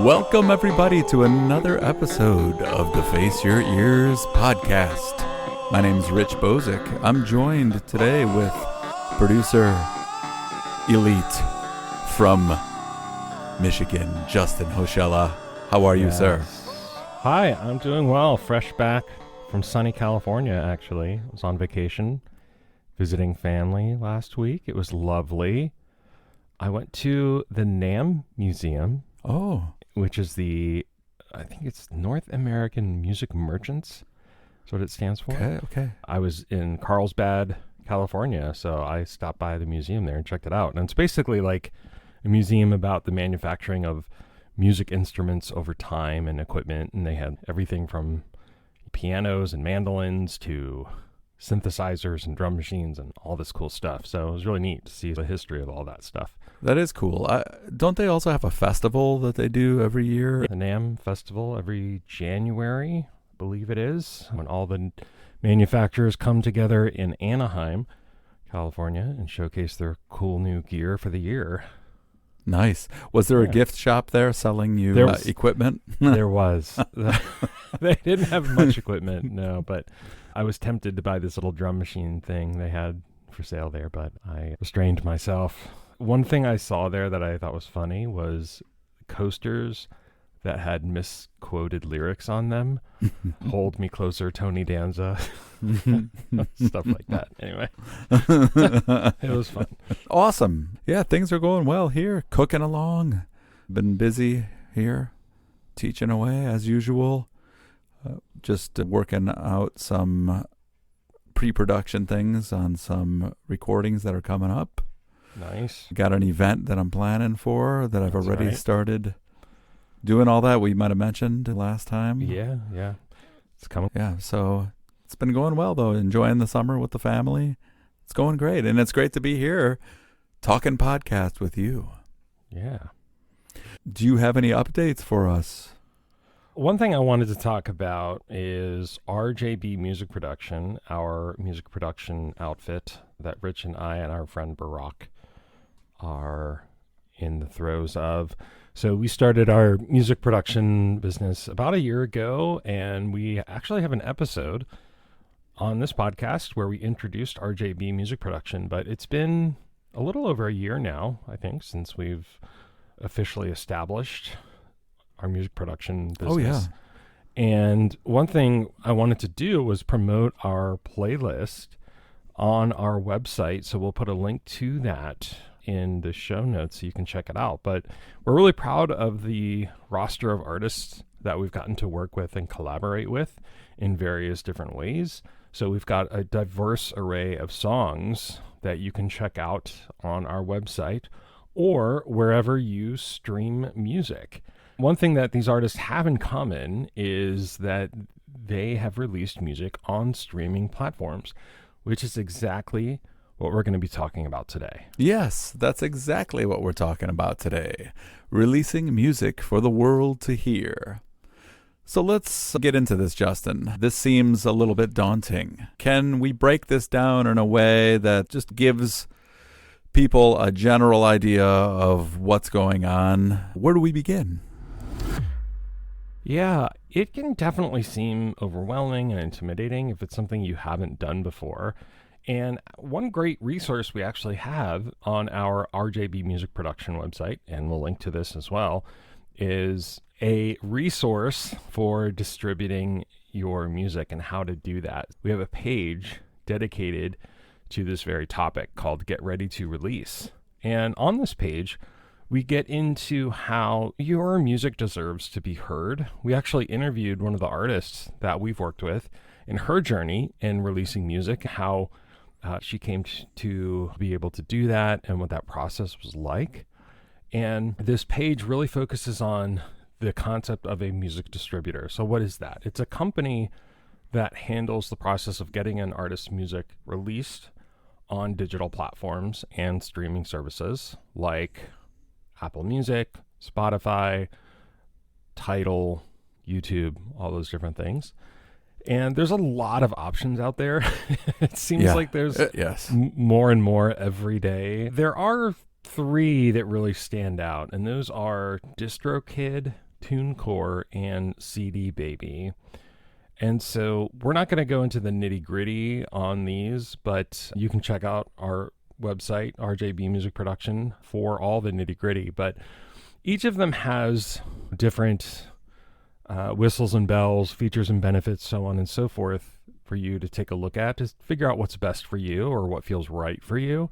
Welcome, everybody, to another episode of the Face Your Ears podcast. My name's Rich Bozick. I'm joined today with producer Elite from Michigan, Justin Hoshella. How are you, sir? Hi, I'm doing well. Fresh back from sunny California, actually. I was on vacation, visiting family last week. It was lovely. I went to the NAMM Museum. Oh. Which is I think it's North American Music Merchants. That's what it stands for. Okay. I was in Carlsbad, California, so I stopped by the museum there and checked it out. And it's basically like a museum about the manufacturing of music instruments over time and equipment. And they had everything from pianos and mandolins to synthesizers and drum machines and all this cool stuff. So it was really neat to see the history of all that stuff. That is cool. Don't they also have a festival that they do every year? The NAMM Festival every January, I believe it is, when all the manufacturers come together in Anaheim, California, and showcase their cool new gear for the year. Nice. Was there a gift shop there selling you equipment? There was. They didn't have much equipment, no, but I was tempted to buy this little drum machine thing they had for sale there, but I restrained myself. One thing I saw there that I thought was funny was coasters that had misquoted lyrics on them. Hold me closer, Tony Danza. Stuff like that. Anyway, it was fun. Awesome. Yeah, things are going well here. Cooking along. Been busy here. Teaching away as usual. Just working out some pre-production things on some recordings that are coming up. Nice. Got an event that I'm planning for that I've already started doing all that we might have mentioned last time. Yeah. It's coming. Yeah, so it's been going well, though. Enjoying the summer with the family. It's going great. And it's great to be here talking podcast with you. Yeah. Do you have any updates for us? One thing I wanted to talk about is RJB Music Production, our music production outfit that Rich and I and our friend Barack are in the throes of. So we started our music production business about a year ago, and we actually have an episode on this podcast where we introduced RJB Music Production, but it's been a little over a year now, I think, since we've officially established our music production business. Oh, yeah. And one thing I wanted to do was promote our playlist on our website. So we'll put a link to that in the show notes so you can check it out. But we're really proud of the roster of artists that we've gotten to work with and collaborate with in various different ways. So we've got a diverse array of songs that you can check out on our website or wherever you stream music. One thing that these artists have in common is that they have released music on streaming platforms, which is exactly what we're going to be talking about today. Yes, that's exactly what we're talking about today. Releasing music for the world to hear. So let's get into this, Justin. This seems a little bit daunting. Can we break this down in a way that just gives people a general idea of what's going on? Where do we begin? Yeah, it can definitely seem overwhelming and intimidating if it's something you haven't done before. And one great resource we actually have on our RJB Music Production website, and we'll link to this as well, is a resource for distributing your music and how to do that. We have a page dedicated to this very topic called Get Ready to Release. And on this page, we get into how your music deserves to be heard. We actually interviewed one of the artists that we've worked with in her journey in releasing music, how she came to be able to do that and what that process was like. And this page really focuses on the concept of a music distributor. So what is that? It's a company that handles the process of getting an artist's music released on digital platforms and streaming services like Apple Music, Spotify, Tidal, YouTube, all those different things. And there's a lot of options out there. It seems like there's more and more every day. There are three that really stand out, and those are DistroKid, TuneCore, and CD Baby. And so we're not going to go into the nitty gritty on these, but you can check out our website, RJB Music Production, for all the nitty gritty. But each of them has different whistles and bells, features and benefits, so on and so forth, for you to take a look at to figure out what's best for you or what feels right for you.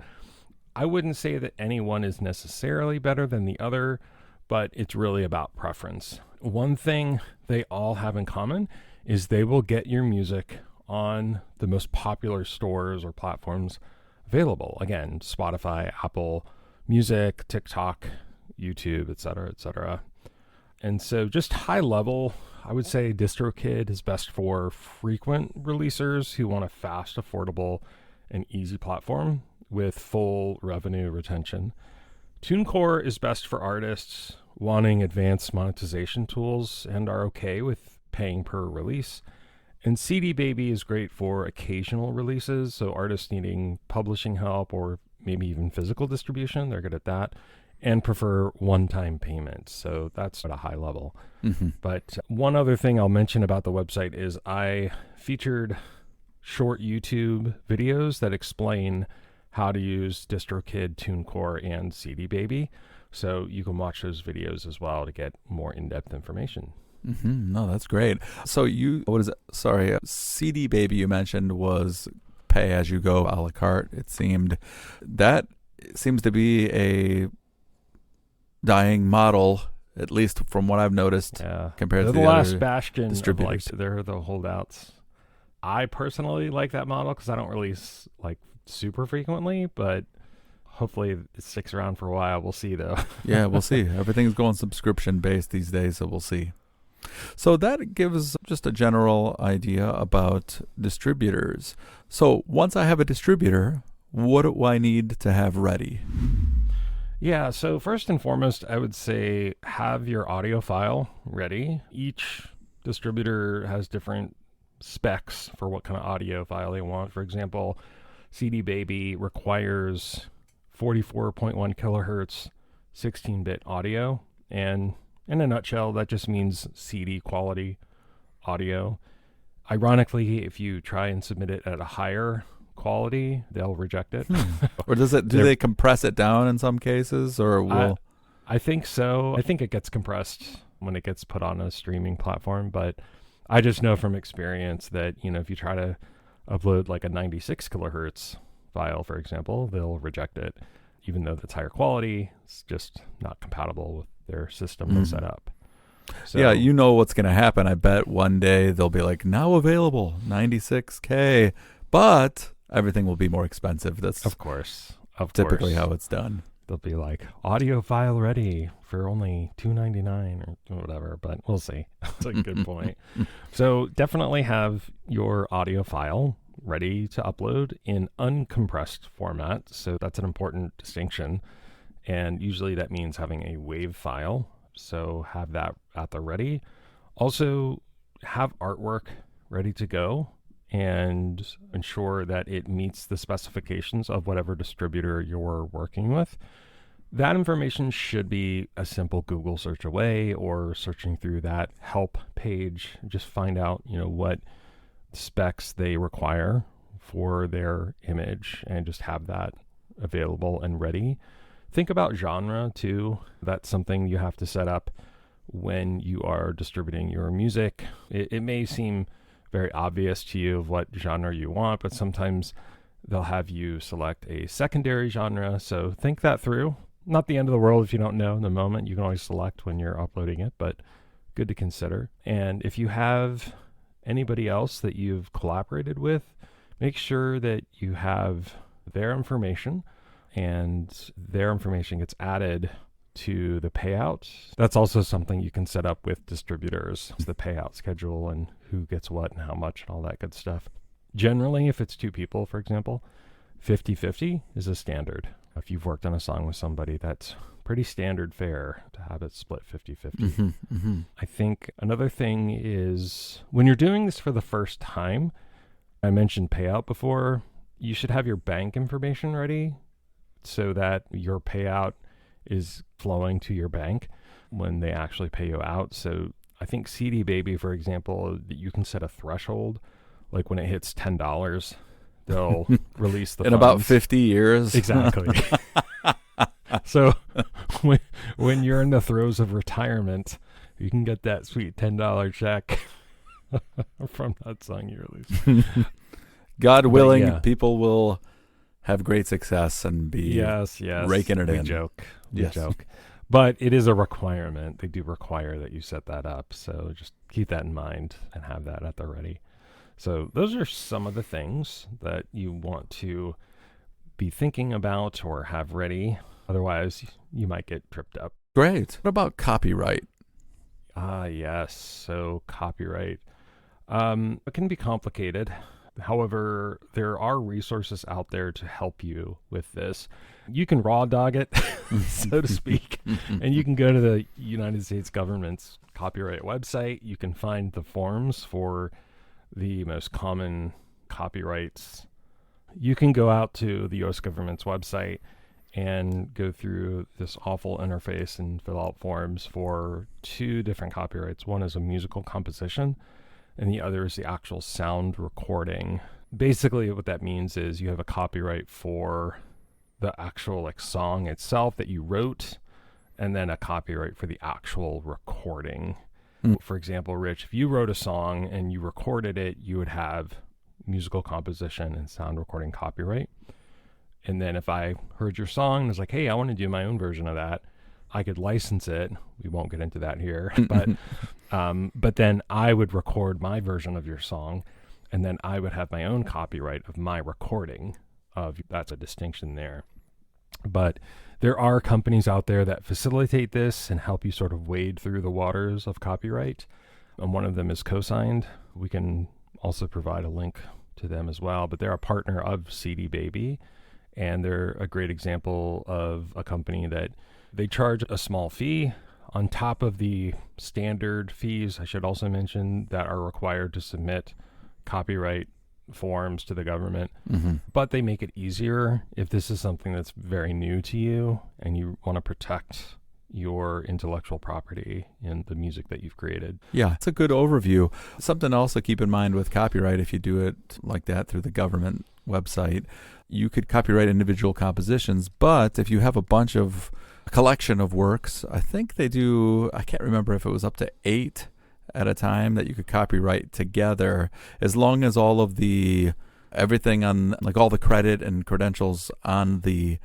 I wouldn't say that any one is necessarily better than the other, but it's really about preference. One thing they all have in common is they will get your music on the most popular stores or platforms available. Again, Spotify, Apple Music, TikTok, YouTube, etc., etc. And so just high level, I would say DistroKid is best for frequent releasers who want a fast, affordable, and easy platform with full revenue retention. TuneCore is best for artists wanting advanced monetization tools and are okay with paying per release. And CD Baby is great for occasional releases, so artists needing publishing help or maybe even physical distribution, they're good at that, and prefer one-time payments. So that's at a high level. Mm-hmm. But one other thing I'll mention about the website is I featured short YouTube videos that explain how to use DistroKid, TuneCore, and CD Baby. So you can watch those videos as well to get more in-depth information. Mm-hmm. No, that's great. So CD Baby you mentioned was pay as you go, a la carte. That seems to be a dying model, at least from what I've noticed. Yeah, compared to the the last other bastion distributors. of they're the holdouts. I personally like that model because I don't release like super frequently, but hopefully it sticks around for a while. We'll see though. Yeah, we'll see. Everything's going subscription based these days, so we'll see. So that gives just a general idea about distributors. So once I have a distributor, what do I need to have ready? Yeah, so first and foremost, I would say have your audio file ready. Each distributor has different specs for what kind of audio file they want. For example, CD Baby requires 44.1 kilohertz 16-bit audio, and in a nutshell, that just means CD quality audio. Ironically, if you try and submit it at a higher quality, they'll reject it. Or do they compress it down in some cases, or will I think so. I think it gets compressed when it gets put on a streaming platform, but I just know from experience that, if you try to upload like a 96 kilohertz file, for example, they'll reject it, even though that's higher quality. It's just not compatible with their system and setup. So, yeah, you know what's going to happen. I bet one day they'll be like, now available 96K, but everything will be more expensive. That's of course typically how it's done. They'll be like, audio file ready for only $299 or whatever, but we'll see. That's a good point. So definitely have your audio file ready to upload in uncompressed format. So that's an important distinction. And usually that means having a WAV file. So have that at the ready. Also have artwork ready to go and ensure that it meets the specifications of whatever distributor you're working with. That information should be a simple Google search away, or searching through that help page. Just find out, what specs they require for their image and just have that available and ready. Think about genre too. That's something you have to set up when you are distributing your music. It may seem very obvious to you of what genre you want, but sometimes they'll have you select a secondary genre. So think that through. Not the end of the world if you don't know in the moment. You can always select when you're uploading it, but good to consider. And if you have anybody else that you've collaborated with, make sure that you have their information and their information gets added to the payout. That's also something you can set up with distributors, the payout schedule and who gets what and how much and all that good stuff. Generally, if it's two people, for example, 50-50 is a standard. If you've worked on a song with somebody, that's pretty standard fare to have it split 50-50. I think another thing is when you're doing this for the first time, I mentioned payout before, you should have your bank information ready so that your payout is flowing to your bank. when they actually pay you out. So I think CD Baby, for example, you can set a threshold. Like when it hits $10, they'll release the in funds. about 50 years. Exactly. So when you're in the throes of retirement, you can get that sweet $10 check from that song you released. God willing, yeah. people will have great success and be yes, raking it we in. We joke. But it is a requirement. They do require that you set that up. So just keep that in mind and have that at the ready. So those are some of the things that you want to be thinking about or have ready. Otherwise, you might get tripped up. Great. What about copyright? Yes. So copyright. It can be complicated. However, there are resources out there to help you with this. You can raw dog it, so to speak, and you can go to the United States government's copyright website. You can find the forms for the most common copyrights. You can go out to the U.S. government's website and go through this awful interface and fill out forms for 2 different copyrights. One is a musical composition, and the other is the actual sound recording. Basically, what that means is you have a copyright for the actual song itself that you wrote, and then a copyright for the actual recording. For example, Rich, if you wrote a song and you recorded it, you would have musical composition and sound recording copyright. And then if I heard your song and was like, hey, I want to do my own version of that, I could license it. We won't get into that here, but then I would record my version of your song, and then I would have my own copyright of my recording of. That's a distinction there. But there are companies out there that facilitate this and help you sort of wade through the waters of copyright. And one of them is Cosigned. We can also provide a link to them as well, but they're a partner of CD Baby, and they're a great example of a company that they charge a small fee on top of the standard fees. I should also mention that are required to submit copyright forms to the government, but they make it easier if this is something that's very new to you and you want to protect your intellectual property in the music that you've created. Yeah, it's a good overview. Something else to keep in mind with copyright, if you do it like that through the government website, you could copyright individual compositions, but if you have a collection of works, I think they do, I can't remember if it was up to 8 at a time that you could copyright together, as long as all of everything on, all the credit and credentials on the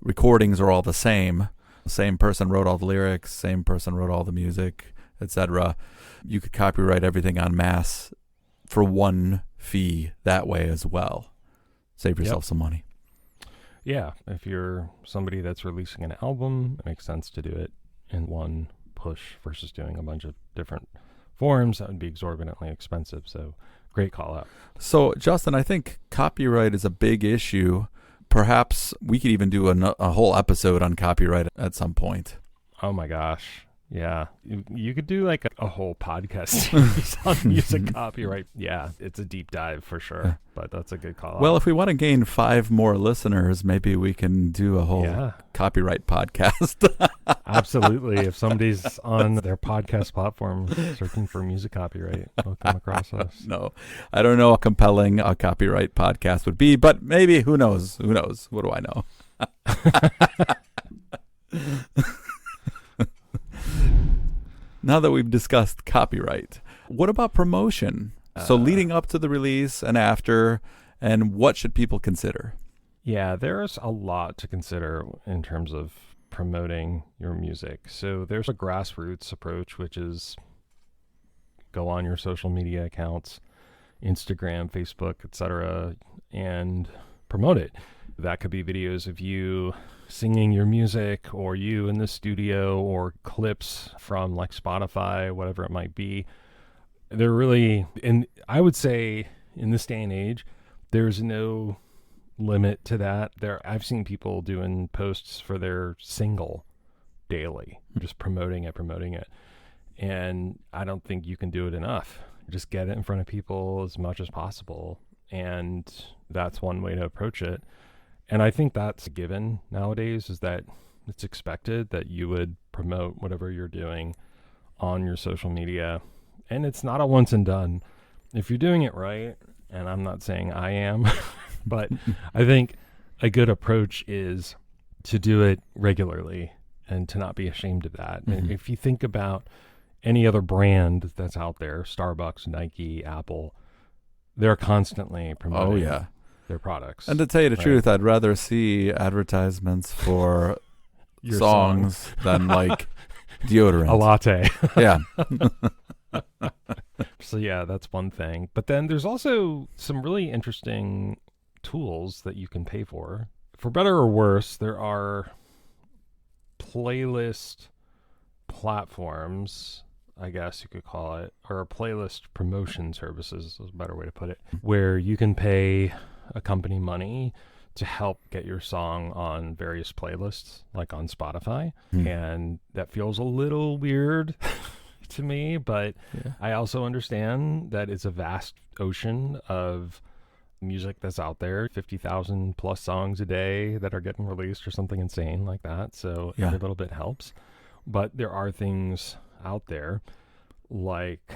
recordings are all the same. Same person wrote all the lyrics, same person wrote all the music, etc. You could copyright everything en masse for one fee that way as well. Save yourself some money. Yeah, if you're somebody that's releasing an album, it makes sense to do it in one push versus doing a bunch of different forms. That would be exorbitantly expensive. So great call out. So Justin, I think copyright is a big issue. Perhaps we could even do a whole episode on copyright at some point. Oh my gosh. Yeah. You could do a whole podcast series on music copyright. Yeah, it's a deep dive for sure, but that's a good call out. Well, if we want to gain 5 more listeners, maybe we can do a whole copyright podcast. Absolutely. If somebody's on their podcast platform searching for music copyright, they'll come across us. No, I don't know how compelling a copyright podcast would be, but maybe, who knows? Who knows? What do I know? Now that we've discussed copyright, what about promotion? So leading up to the release and after, and what should people consider? Yeah, there's a lot to consider in terms of promoting your music. So there's a grassroots approach, which is go on your social media accounts, Instagram, Facebook, etc., and promote it. That could be videos of you singing your music, or you in the studio, or clips from Spotify, whatever it might be. They're really, and I would say in this day and age, there's no limit to that. I've seen people doing posts for their single daily, just promoting it. And I don't think you can do it enough. Just get it in front of people as much as possible. And that's one way to approach it. And I think that's a given nowadays, is that It's expected that you would promote whatever you're doing on your social media. And it's not a once and done. If you're doing it right, and I'm not saying I am, but I think a good approach is to do it regularly and to not be ashamed of that. And if you think about any other brand that's out there, Starbucks, Nike, Apple, they're constantly promoting their products. And to tell you the truth, I'd rather see advertisements for Your songs than like deodorant. A latte. Yeah. So yeah, that's one thing. But then there's also some really interesting tools that you can pay for. For better or worse, there are playlist platforms, I guess you could call it, or playlist promotion services is a better way to put it, where you can pay a company money to help get your song on various playlists, like on Spotify. And that feels a little weird to me, but I also understand that it's a vast ocean of music that's out there, 50,000 plus songs a day that are getting released or something insane like that. So every little bit helps. But there are things out there like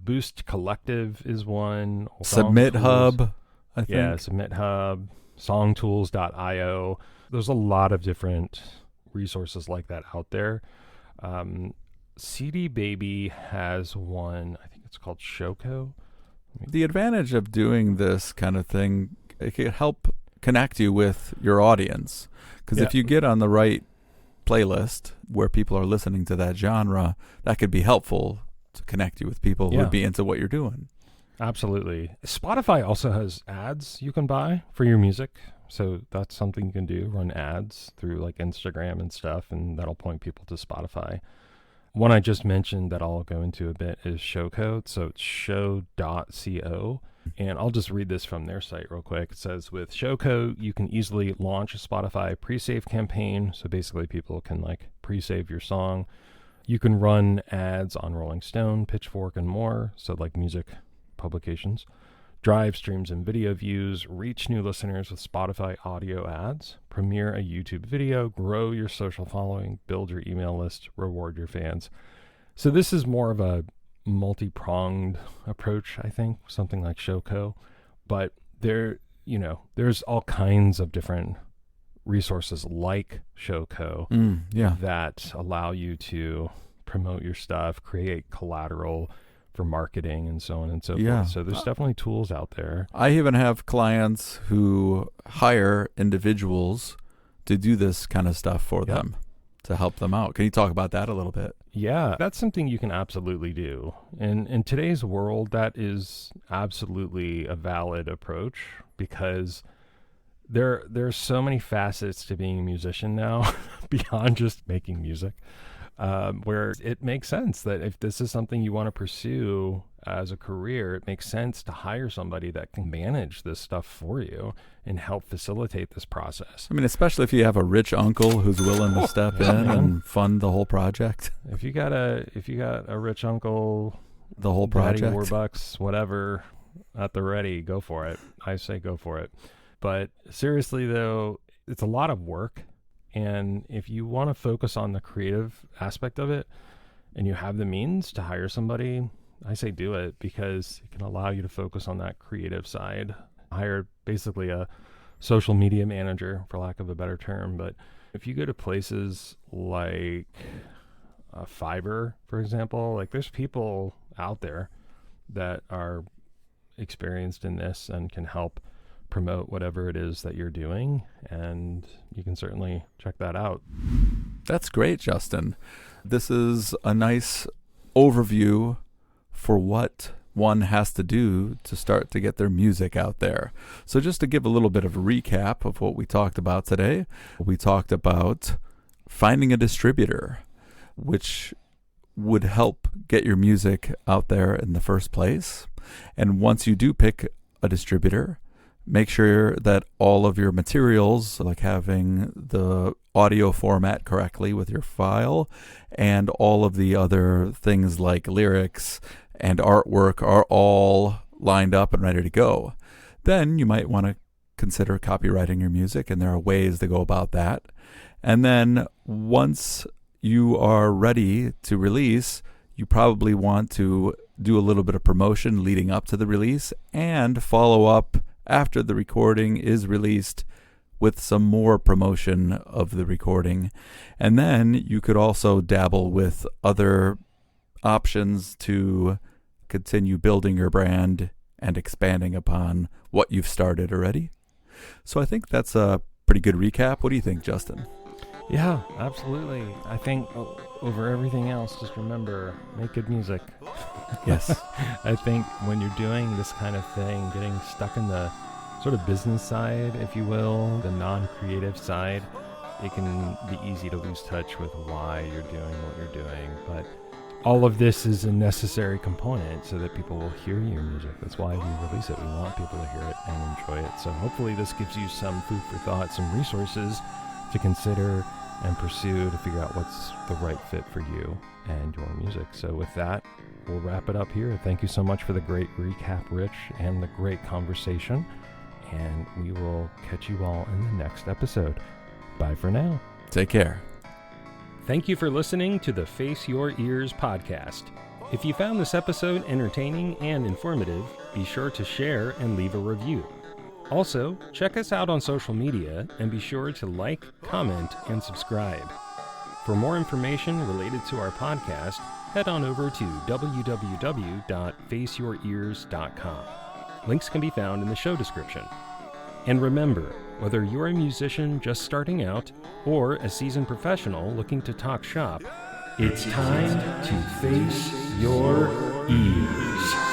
Boost Collective is one. Submit Hub, I think. Yeah, Submit Hub, songtools.io. There's a lot of different resources like that out there. CD Baby has one, I think it's called Showco. The advantage of doing this kind of thing, it can help connect you with your audience. Because if you get on the right playlist where people are listening to that genre, that could be helpful to connect you with people who would be into what you're doing. Absolutely. Spotify also has ads you can buy for your music. So that's something you can do, run ads through like Instagram and stuff, and that'll point people to Spotify. One I just mentioned that I'll go into a bit is Showco. So it's show.co. And I'll just read this from their site real quick. It says, with Showco, you can easily launch a Spotify pre-save campaign. So basically people can like pre-save your song. You can run ads on Rolling Stone, Pitchfork, and more. So like music publications. Drive streams and video views, reach new listeners with Spotify audio ads, premiere a YouTube video, grow your social following, build your email list, reward your fans. So this is more of a multi-pronged approach, I think, something like Showco. But there's all kinds of different resources like Showco that allow you to promote your stuff, create collateral for marketing and so on and so forth. So there's definitely tools out there. I even have clients who hire individuals to do this kind of stuff for them to help them out. Can you talk about that a little bit? Yeah, that's something you can absolutely do. And in today's world, that is absolutely a valid approach because there's so many facets to being a musician now beyond just making music. Where it makes sense that if this is something you want to pursue as a career, it makes sense to hire somebody that can manage this stuff for you and help facilitate this process. I mean, especially if you have a rich uncle who's willing to step in and fund the whole project. If you got a rich uncle, the whole project, $4, whatever, at the ready, go for it. I say go for it. But seriously though, it's a lot of work. And if you want to focus on the creative aspect of it and you have the means to hire somebody, I say do it because it can allow you to focus on that creative side. Hire basically a social media manager, for lack of a better term. But if you go to places like Fiverr, for example, like there's people out there that are experienced in this and can help promote whatever it is that you're doing, and you can certainly check that out. That's great, Justin. This is a nice overview for what one has to do to start to get their music out there. So just to give a little bit of a recap of what we talked about today, we talked about finding a distributor, which would help get your music out there in the first place. And once you do pick a distributor, make sure that all of your materials, like having the audio format correctly with your file, and all of the other things like lyrics and artwork are all lined up and ready to go. Then you might want to consider copywriting your music, and there are ways to go about that. And then once you are ready to release, you probably want to do a little bit of promotion leading up to the release and follow up after the recording is released with some more promotion of the recording. And then you could also dabble with other options to continue building your brand and expanding upon what you've started already. So I think that's a pretty good recap. What do you think, Justin? Yeah, absolutely. I think over everything else, just remember, make good music. Yes. I think when you're doing this kind of thing, getting stuck in the sort of business side, if you will, the non-creative side, it can be easy to lose touch with why you're doing what you're doing. But all of this is a necessary component so that people will hear your music. That's why we release it. We want people to hear it and enjoy it. So hopefully this gives you some food for thought, some resources to consider and pursue to figure out what's the right fit for you and your music. So with that, we'll wrap it up here. Thank you so much for the great recap, Rich, and the great conversation. And we will catch you all in the next episode. Bye for now. Take care. Thank you for listening to the Face Your Ears podcast. If you found this episode entertaining and informative, be sure to share and leave a review. Also, check us out on social media and be sure to like, comment, and subscribe. For more information related to our podcast, head on over to www.faceyourears.com. Links can be found in the show description. And remember, whether you're a musician just starting out or a seasoned professional looking to talk shop, it's time to face your ears.